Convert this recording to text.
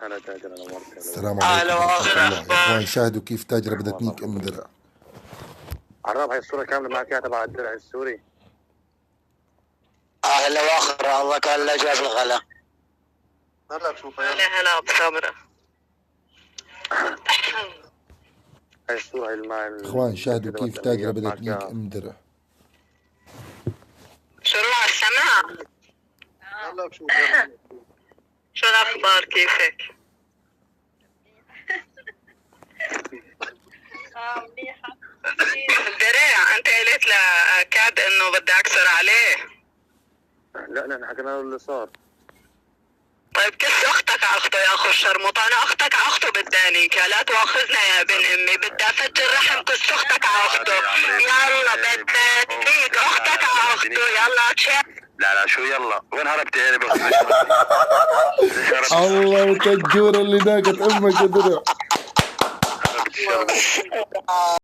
هلا تاجر، انا مرت. السلام عليكم ورحمة الله. يا اخوان شاهدوا كيف تاجرة بدها تنيك ام درع. عرب هاي الصورة كاملة معك اياها تبع الدرع السوري. هلا واخر الله قال لا جاب الغلا. هلا بشوفها. هلا ابو سمرة. هاي الصورة هاي اخوان شاهدوا كيف تاجرة بدها تنيك ام درع. شو روح السماء؟ هلا بشوفها. شو الاخبار كيفك؟ منيحة. الدرع انت قلت لكاد انه بدي اكسر عليه. لا حكينا له اللي صار. طيب كس اختك على اخته يا اخو الشرموطة، انا اختك على اخته بدانيك، لا تواخذنا يا ابن امي، بدي افجر رحم كس اختك على اخته، يلا بدك اختك على اخته، يلا تشيك. لا شو يلا وين هربتي يعني الله وتجورة اللي ناقت امك يا درع.